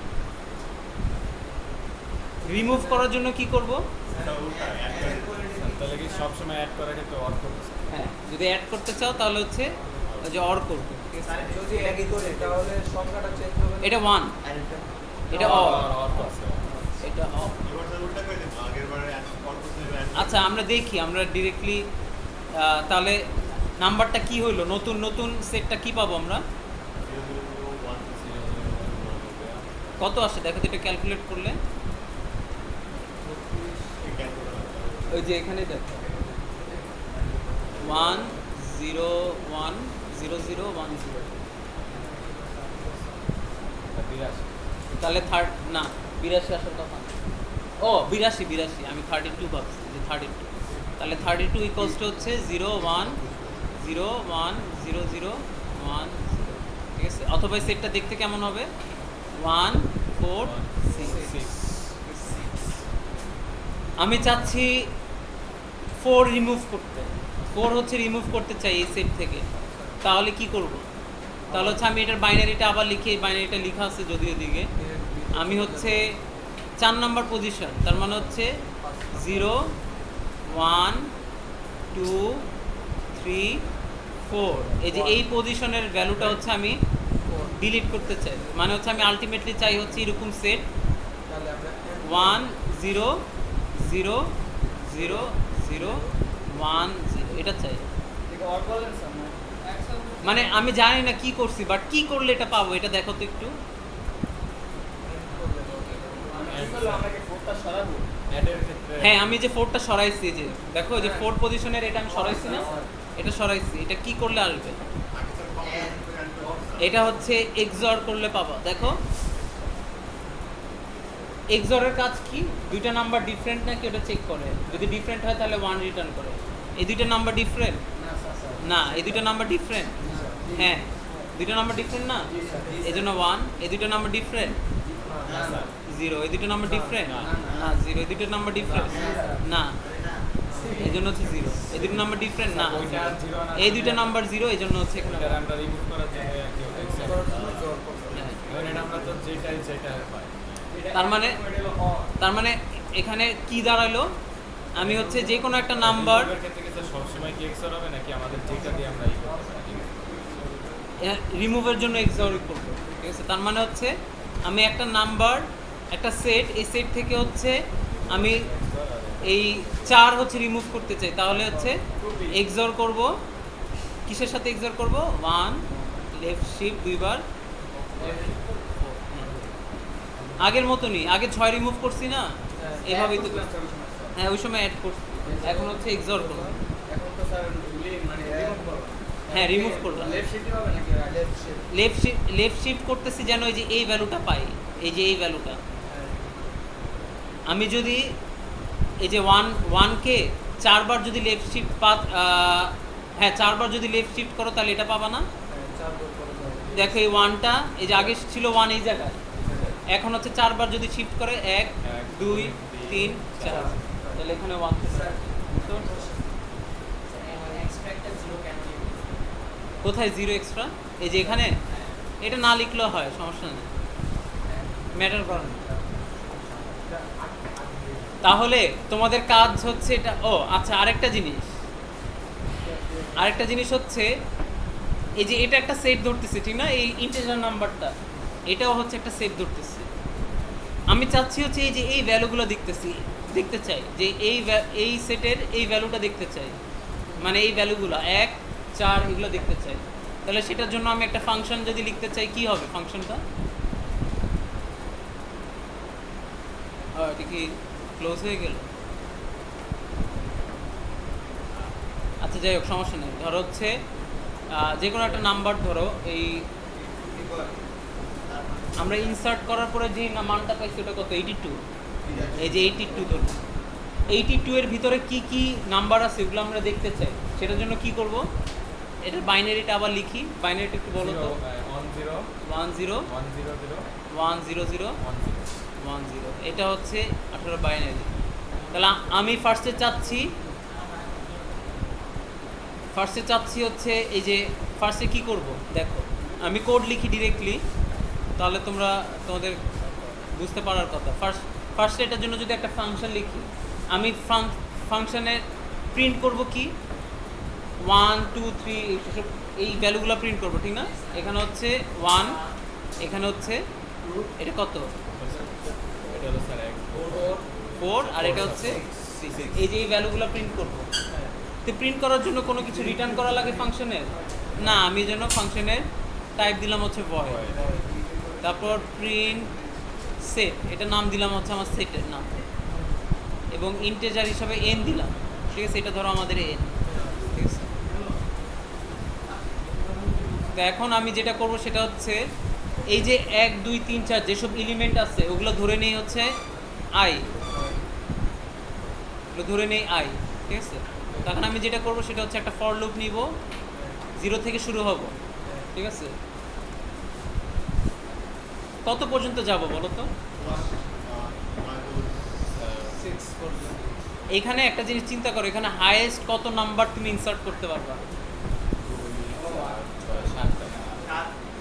রিমুভ করার জন্য কি করব? তাহলে কি সবসময় অ্যাড করার ক্ষেত্রে অর করতে? হ্যাঁ, যদি অ্যাড করতে চাও তাহলে হচ্ছে ওই যে অর করব, ঠিক আছে? যদি একই করে তাহলে সংখ্যাটা চেঞ্জ হবে না? এটা 1, এটা অর, অর করতে। এটা অর। আচ্ছা আমরা দেখি, আমরা ডিরেক্টলি তাহলে নাম্বারটা কি হইলো, নতুন নতুন সেটটা কি পাবো আমরা? কত আসে দেখো তো, এটা ক্যালকুলেট করলে ওই যে এখানে দেখো 1 0 1 0 0 1 0, তাহলে থার্ড না 82 আসার কথা না। ও 82 আমি 32 ভাবছি যে 32, তাহলে 32 ইকুয়ালস টু হচ্ছে 0 1 0 1 0 0 1 0, ঠিক আছে? অথবা সেটটা দেখতে কেমন হবে? 1 4 6। আমি চাচ্ছি 4 রিমুভ করতে, 4 হচ্ছে রিমুভ করতে চাই এই সেট থেকে, তাহলে কি করব? তাহলে হচ্ছে আমি এটার বাইনারিটা আবার লিখি, এই বাইনারিটা লেখা আছে যদিও দিকে, আমি হচ্ছে 4 নাম্বার পজিশন, তার মানে হচ্ছে 0 1 2 3 4, এই যে এই পজিশনের ভ্যালুটা হচ্ছে আমি ডিলিট করতে চাই, মানে হচ্ছে আমি আলটিমেটলি চাই হচ্ছে এরকম সেট তাহলে আমরা 1 0 0 0 0 1 0, এটা চাই। মানে আমি জানি না কি করছি, বাট কি করলে এটা পাবো এটা দেখো তো একটু। অ্যাডের ক্ষেত্রে হ্যাঁ আমি যে 4টা সরাইছি, যে দেখো যে 4 পজিশনের এটা আমি সরাইছি না, এটা সরাইছি, এটা কি করলে আসবে? এটা হচ্ছে এক্সঅর করলে পাবা। দেখো এক্সঅরের কাজ কি? দুইটা নাম্বার ডিফারেন্ট নাকি ওটা চেক করে, যদি ডিফারেন্ট হয় তাহলে 1 রিটার্ন করে। এই দুইটা নাম্বার ডিফারেন্ট না, এই দুইটা নাম্বার ডিফারেন্ট, হ্যাঁ দুইটা নাম্বার ডিফারেন্ট না, এই জন্য 1। এই দুইটা নাম্বার ডিফারেন্ট 0, এই দুটো নাম্বার ডিফারেন্ট না, 0, এই দুটো নাম্বার ডিফারেন্ট না, এই জন্য হচ্ছে 0। এই দুটো নাম্বার ডিফারেন্ট না, এই দুটো নাম্বার 0, এই জন্য হচ্ছে এখানে এটা আমরা রিমুভ করার জন্য কি হবে? হ্যাঁ। এখন এটা আমরা তো যেটাই যেটা পাই। তার মানে এখানে কি দাঁড়ালো? আমি হচ্ছে যে কোনো একটা নাম্বার রিমুভের ক্ষেত্রে কি স্যার সবসময় কি এক্সর হবে নাকি আমাদের যেটা দিয়ে আমরা ই করতে পারি? রিমুভের জন্য এক্সঅর করবো, ঠিক আছে? তার মানে হচ্ছে আমি একটা নাম্বার, একটা সেট, এই সেট থেকে হচ্ছে আমি এই 4 হচ্ছে রিমুভ করতে চাই, তাহলে হচ্ছে এক্সঅর করব। কিসের সাথে এক্সঅর করব? 1 লেফট শিফট 2 বার, আগের মতনই, আগে 6 রিমুভ করছি না, এভাবেই তো করছি। হ্যাঁ ওই সময় অ্যাড করছি, এখন হচ্ছে এক্সঅর করব। এখন তো স্যার মানে রিমুভ করব। হ্যাঁ রিমুভ করলাম, লেফট শিফট হবে নাকি লেফট শিফট? লেফট শিফট করতেছি যেন এই যে এই ভ্যালুটা পাই, এই যে এই ভ্যালুটা। আমি যদি এই যে 1 কে 4 বার যদি লেফট শিফট হ্যাঁ 4 বার যদি লেফট শিফট করো তাহলে এটা পাবা না। চার বার করে দাও। দেখো এই 1টা, এই যে আগে ছিল 1 এই জায়গায়, এখন হচ্ছে 4 বার যদি শিফট করে 1 2 3 4, তাহলে এখানে 1 কোথায় 0 এক্সট্রা? এই যে এখানে, এটা না লিখলেও হয়, সমস্যা নেই, ম্যাটার করে না। তাহলে তোমাদের কাজ হচ্ছে এটা। ও আচ্ছা, আরেকটা জিনিস হচ্ছে এই যে এটা একটা সেট ধরতেছি, ঠিক না? এই ইন্টিজার নাম্বারটা এটাও হচ্ছে একটা সেট ধরতেছি। আমি চাচ্ছি হচ্ছে এই যে এই ভ্যালুগুলো দেখতেছি দেখতে চাই যে এই সেটের এই ভ্যালুটা দেখতে চাই, মানে এই ভ্যালুগুলো 1 4 এগুলো দেখতে চাই, তাহলে সেটার জন্য আমি একটা ফাংশন যদি লিখতে চাই কি হবে ফাংশনটা? এটা কি ক্লোজ হয়ে গেল? আচ্ছা যাই হোক, সমস্যা নেই। ধরো হচ্ছে যে কোনো একটা নাম্বার ধরো, এই আমরা ইনসার্ট করার পরে যে মানটা পাইছি ওটা কত? 82। এই যে 82 ধরুন, 82 এর ভিতরে কি কি নাম্বার আছে ওগুলো আমরা দেখতে চাই। সেটার জন্য কি করব? এটার বাইনারিটা আবার লিখি। বাইনারিটা একটু বলো তো। 10 10 100 10 এটা হচ্ছে 18 বাইনারি। তাহলে আমি ফার্স্টে চাচ্ছি হচ্ছে এই যে ফার্স্টে কি করব দেখো, আমি কোড লিখি ডিরেক্টলি, তাহলে তোমাদের বুঝতে পারার কথা। ফার্স্টে এটার জন্য যদি একটা ফাংশন লিখি, আমি ফাংশনে প্রিন্ট করব কি 1 2 3 এই ভ্যালুগুলো প্রিন্ট করব, ঠিক না? এখানে হচ্ছে 1, এখানে হচ্ছে এটা কত? এটা হলো স্যার 4, আর এটা হচ্ছে 6। এই যে এই ভ্যালুগুলো প্রিন্ট করব। তো প্রিন্ট করার জন্য কোনো কিছু রিটার্ন করা লাগে ফাংশনের? না, আমি যেন ফাংশনের টাইপ দিলাম হচ্ছে ভয়েড, তারপর প্রিন্ট সেট, এটা নাম দিলাম হচ্ছে আমার সেটের নাম, এবং ইন্টিজার হিসাবে n দিলাম, ঠিক আছে? এটা ধরো আমাদের n, ঠিক আছে? তো এখন আমি যেটা করব সেটা হচ্ছে এই যে 1 2 3 4 যেসব এলিমেন্ট আছে ওগুলো ধরে নেই হচ্ছে i, ওগুলো ধরে নেই i, ঠিক আছে? তখন আমি যেটা করব সেটা হচ্ছে একটা ফর লুপ নিব, 0 থেকে শুরু হব, ঠিক আছে? কত পর্যন্ত যাব বলো তো? 6 পর্যন্ত। এখানে একটা জিনিস চিন্তা করো, এখানে হাইয়েস্ট কত নাম্বার তুমি ইনসার্ট করতে পারবা?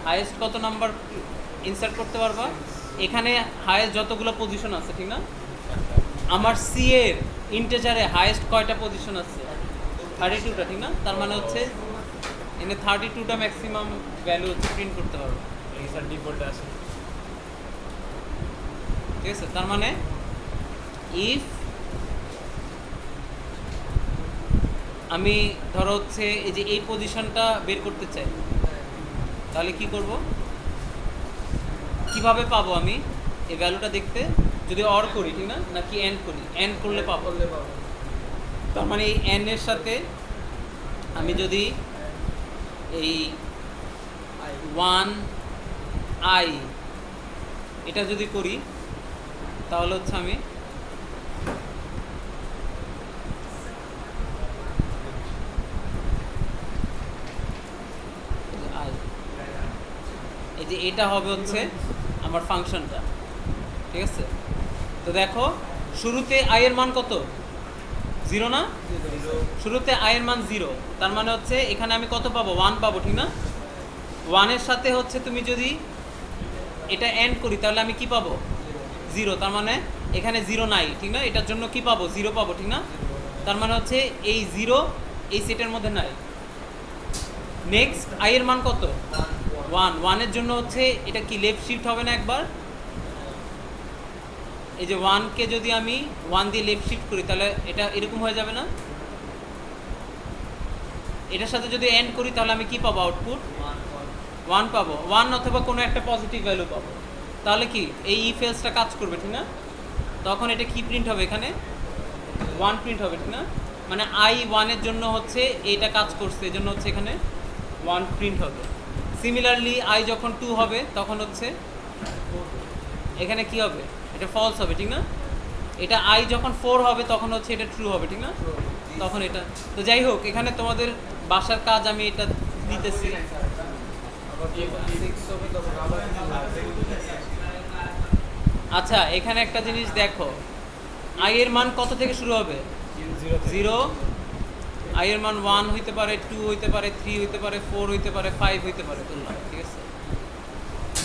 হাইয়েস্ট কত নাম্বার ইনসার্ট করতে পারবা? এখানে হাইয়েস্ট যতগুলো পজিশন আছে, ঠিক না? আমার সি এর ইন্টিজারে হাইয়েস্ট কয়টা পজিশন আছে? 32টা, ঠিক না? তার মানে হচ্ছে এখানে 32টা ম্যাক্সিমাম ভ্যালু হচ্ছে প্রিন্ট করতে পারবো, এই স্যার ডিফল্ট আছে। ঠিক আছে? তার মানে ইফ আমি ধরো হচ্ছে এই যে এই পজিশনটা বের করতে চাই, তাহলে কি করব? কিভাবে পাবো আমি এই ভ্যালুটা দেখতে? যদি অর করি, ঠিক না? নাকি এন্ড করি? এন্ড করলে পাবো। তার মানে এই এন এর সাথে আমি যদি এই 1 i এটা যদি করি, তাহলে হচ্ছে আমি এই যে এটা হবে হচ্ছে আমার ফাংশনটা, ঠিক আছে? তো দেখো শুরুতে i এর মান কত? 0 না? শুরুতে i এর মান 0, তার মানে হচ্ছে এখানে আমি কত পাবো? 1 পাবো, ঠিক না? 1 এর সাথে হচ্ছে তুমি যদি এটা এন্ড করি তাহলে আমি কি পাবো? 0, তার মানে এখানে 0 নাই, ঠিক না? এটার জন্য কি পাবো? 0 পাবো, ঠিক না? তার মানে হচ্ছে এই 0 এই সেটের মধ্যে নাই। নেক্সট i এর মান কত? 1 এর জন্য হচ্ছে এটা কি লেফট শিফট হবে না একবার? এই যে 1 কে যদি আমি 1 দিয়ে লেফট শিফট করি তাহলে এটা এরকম হয়ে যাবে না? এটার সাথে যদি এন্ড করি তাহলে আমি কি পাবো? আউটপুট 1 পাবো, 1 অথবা কোনো একটা পজিটিভ ভ্যালু পাবো। তাহলে কি এই ইফ এলসটা কাজ করবে, ঠিক না? তখন এটা কি প্রিন্ট হবে? এখানে 1 প্রিন্ট হবে, ঠিক না? মানে i 1 এর জন্য হচ্ছে এটা কাজ করছে, এই জন্য হচ্ছে এখানে 1 প্রিন্ট হবে। সিমিলারলি i যখন 2 হবে তখন হচ্ছে এখানে কি হবে? এটা ফলস হবে, ঠিক না? এটা i যখন 4 হবে তখন হচ্ছে এটা ট্রু হবে, ঠিক না? তখন এটা তো যাই হোক, এখানে তোমাদের বাসার কাজ আমি এটা দিতেছি। আচ্ছা, এখানে একটা জিনিস দেখো, i এর মান কত থেকে শুরু হবে? 0। i এর মান 1 হইতে পারে, 2 হইতে পারে, 3 হইতে পারে, 4 হইতে পারে, 5 হইতে পারে, বললাম, ঠিক আছে?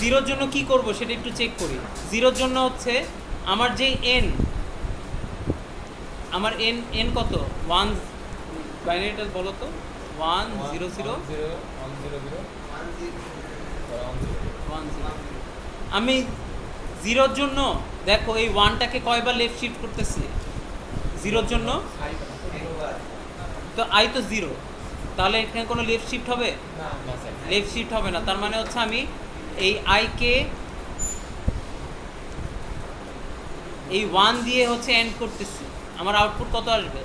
0 জন্য কি করব সেটা একটু চেক করি। 0 জন্য হচ্ছে আমার যে n, আমার n কত? 1 বাইনারিটা বলো তো। 1 0 0 আমি 0 এর জন্য দেখো এই 1টাকে কয়বার লেফট শিফট করতেছি? জিরোর জন্য তো আই তো জিরো, তাহলে এখানে কোনো লেফট শিফট হবে? লেফট শিফট হবে না। তার মানে হচ্ছে আমি এই আইকে এই 1 দিয়ে হচ্ছে এন্ড করতেছি, আমার আউটপুট কত আসবে?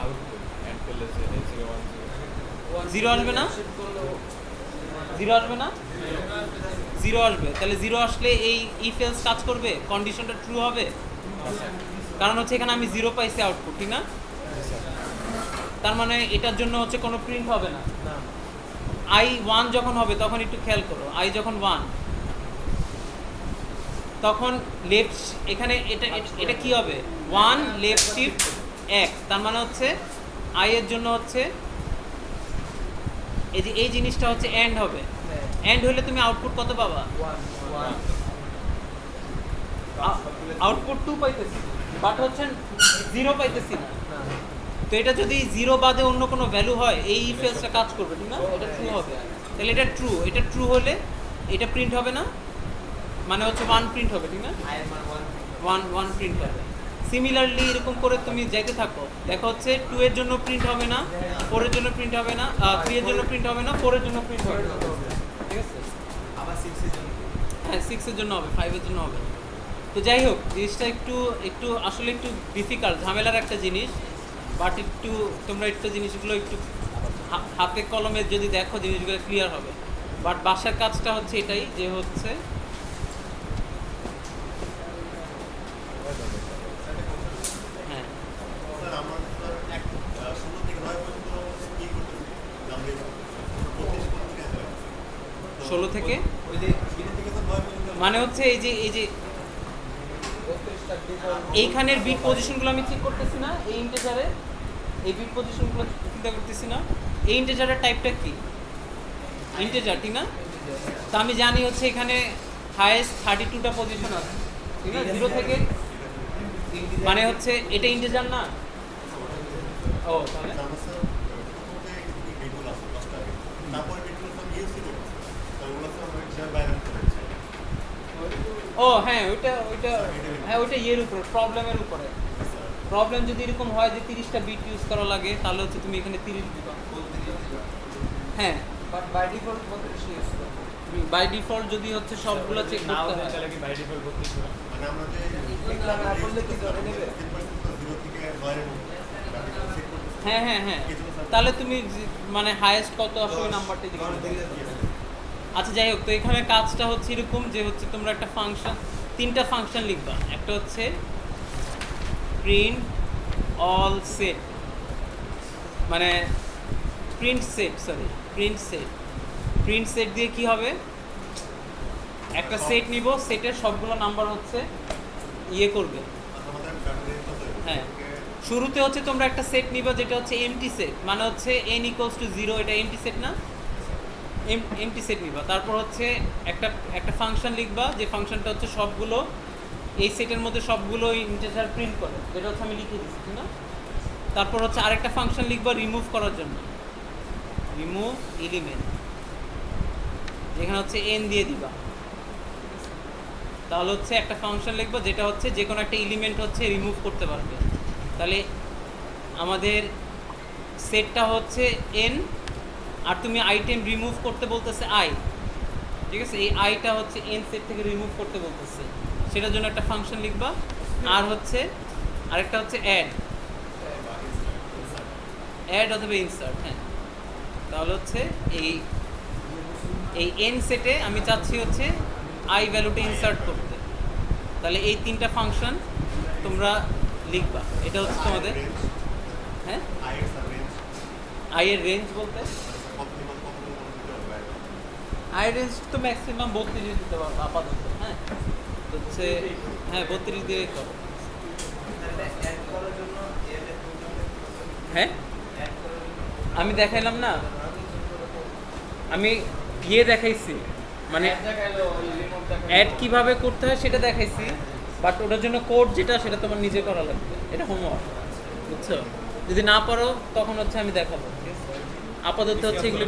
আউটপুট এন্ড করলে যে 0 1 0 জিরো আসবে না? জিরো আসবে না? জিরো আসবে। তাহলে জিরো আসলে এই ইফ এলস কাজ করবে, কন্ডিশনটা ট্রু হবে, কারণ হচ্ছে এখানে আমি জিরো পাইছি আউটপুট, ঠিক না? তার মানে এটার জন্য হচ্ছে কোনো প্রিন্ট হবে না। আই 1 যখন হবে তখন একটু খেয়াল করো, আই যখন 1 তখন লেফট, এখানে এটা এটা কি হবে? 1 লেফট শিফট 1, তার মানে হচ্ছে আই এর জন্য হচ্ছে এই যে এই জিনিসটা হচ্ছে এন্ড হবে। এন্ড হলে তুমি আউটপুট কত পাবা? আউটপুট 2 পাইতেছি, বাট হচ্ছে 0 পাইতেছি না। তো এটা যদি 0 বাদে অন্য কোনো ভ্যালু হয় এই ইফ এলসটা কাজ করবে, ঠিক না? এটা ট্রু হবে। তাহলে এটা ট্রু, এটা ট্রু হলে এটা প্রিন্ট হবে না, মানে হচ্ছে 1 প্রিন্ট হবে, ঠিক না? 1 প্রিন্ট হবে। সিমিলারলি এরকম করে তুমি যাইতে থাকো, দেখো হচ্ছে 2 এর জন্য প্রিন্ট হবে না, 4 এর জন্য প্রিন্ট হবে না, 3 এর জন্য প্রিন্ট হবে না, 4 এর জন্য প্রিন্ট হবে না, ঠিক আছে? আবার 6 এর জন্য হ্যাঁ 6 এর জন্য হবে, 5 এর জন্য হবে না। তো যাই হোক, জিনিসটা একটু একটু আসলে একটু ডিফিকাল্ট, ঝামেলার একটা জিনিস, বাট একটু তোমরা একটু জিনিসগুলো একটু হাতে কলমে যদি দেখো জিনিসগুলো ক্লিয়ার হবে। বাট বাসার কাজটা হচ্ছে এটাই যে হচ্ছে হ্যাঁ স্যার আমার স্যার 16 থেকে 9 পর্যন্ত কি করতেছি নামলে 25 পর্যন্ত কেন 16 থেকে ওই যে 3 থেকে তো 9 পর্যন্ত মানে হচ্ছে এই যে এইখানের বিট পজিশনগুলো আমি চেক করতেছি না, এই ইন্টিজারে এই বিট পজিশনগুলো চিন্তা করতেছি না। এই ইন্টিজারের টাইপটা কি? ইন্টিজার, ঠিক না? তো আমি জানি হচ্ছে এখানে হাইয়েস্ট 32টা পজিশন আছে, ঠিক না? 0 থেকে মানে হচ্ছে এটা ইন্টিজার না? ও তাহলে আমার স্যার প্রথমে এই বিটগুলো আছে 10টা বিট তারপরে বিটগুলো সব ইউসি করতেছে তার ওগুলো তো আমরা হিসাব বাইরে করেছি ও হ্যাঁ ওইটা হ্যাঁ ওইটা ইয়ের উপরে, প্রবলেমের উপরে। প্রবলেম যদি এরকম হয় যে 30টা বিট ইউজ করা লাগে তাহলে হচ্ছে তুমি এখানে 30 দিবা। হ্যাঁ বাট বাই ডিফল্ট 32 ইউজ করব। বাই ডিফল্ট যদি হচ্ছে সবগুলো চেক নাও করতে দেয় হয়। তাহলে কি বাই ডিফল্ট 32 হবে? মানে আমরা যে এগুলো না করলে কি ধরে নেবে? 0 থেকে 9 এর মধ্যে সেট করতেছি হ্যাঁ তাহলে তুমি মানে হাইয়েস্ট কত আসো ওই নাম্বারটা দিবে। আচ্ছা যাই হোক, তো এখানে কাজটা হচ্ছে এরকম যে হচ্ছে তোমরা একটা ফাংশন, 3টা ফাংশন লিখবা। একটা হচ্ছে প্রিন্ট অল সেট, মানে প্রিন্ট সেট দিয়ে কি হবে? একটা সেট নিব, সেটের সবগুলো নাম্বার হচ্ছে ইয়ে করবে। আমাদের ডাটা রেঞ্জ কত হ্যাঁ শুরুতে হচ্ছে তোমরা একটা সেট নিবা যেটা হচ্ছে এমটি সেট, মানে হচ্ছে n = 0, এটা এমটি সেট না? এমটি সেট নিবা। তারপর হচ্ছে একটা ফাংশন লিখবা যে ফাংশনটা হচ্ছে সবগুলো এই সেটের মধ্যে সবগুলো ইন্টিজার প্রিন্ট করে, যেটা হচ্ছে আমি লিখে দিচ্ছি, ঠিক না? তারপর হচ্ছে আরেকটা ফাংশন লিখবা রিমুভ করার জন্য, রিমুভ এলিমেন্ট, যেখানে হচ্ছে n দিয়ে দিবা। তাহলে হচ্ছে একটা ফাংশন লিখবা যেটা হচ্ছে যে কোনো একটা এলিমেন্ট হচ্ছে রিমুভ করতে পারবে। তাহলে আমাদের সেটটা হচ্ছে n, আর তুমি আইটেম রিমুভ করতে বলতেছে i, ঠিক আছে? এই আইটা হচ্ছে n সেট থেকে রিমুভ করতে বলতেছে, সেটার জন্য একটা ফাংশন লিখবা। আর হচ্ছে আরেকটা হচ্ছে অ্যাড অথবা ইনসার্ট। হ্যাঁ তাহলে হচ্ছে এই n সেটে আমি চাচ্ছি হচ্ছে i ভ্যালুটা ইনসার্ট করতে, তাহলে এই 3টা ফাংশন তোমরা লিখবা। এটা হচ্ছে তোমাদের হ্যাঁ আইএর সাব রেঞ্জ i এর রেঞ্জ বলতে কত থেকে কত পর্যন্ত দিতে হবে i রেঞ্জ তো ম্যাক্সিমাম 32 দিতে পারবো আপাতত। হ্যাঁ তো হচ্ছে হ্যাঁ 32 দিয়ে করো। তাহলে অ্যাড করার জন্য এর হ্যাঁ অ্যাড করার জন্য আমি দেখাইলাম না, আমি ইয়ে দেখাইছি, মানে দেখাইলো রিমোট দেখাইলো অ্যাড কিভাবে করতে হয় সেটা দেখাইছি, বাট ওটার জন্য কোড যেটা সেটা তোমার নিজে করা লাগবে, এটা হোমওয়ার্ক, বুঝছো? যদি না পারো তখন হচ্ছে আমি দেখাবো। আপাতত হচ্ছে এগুলো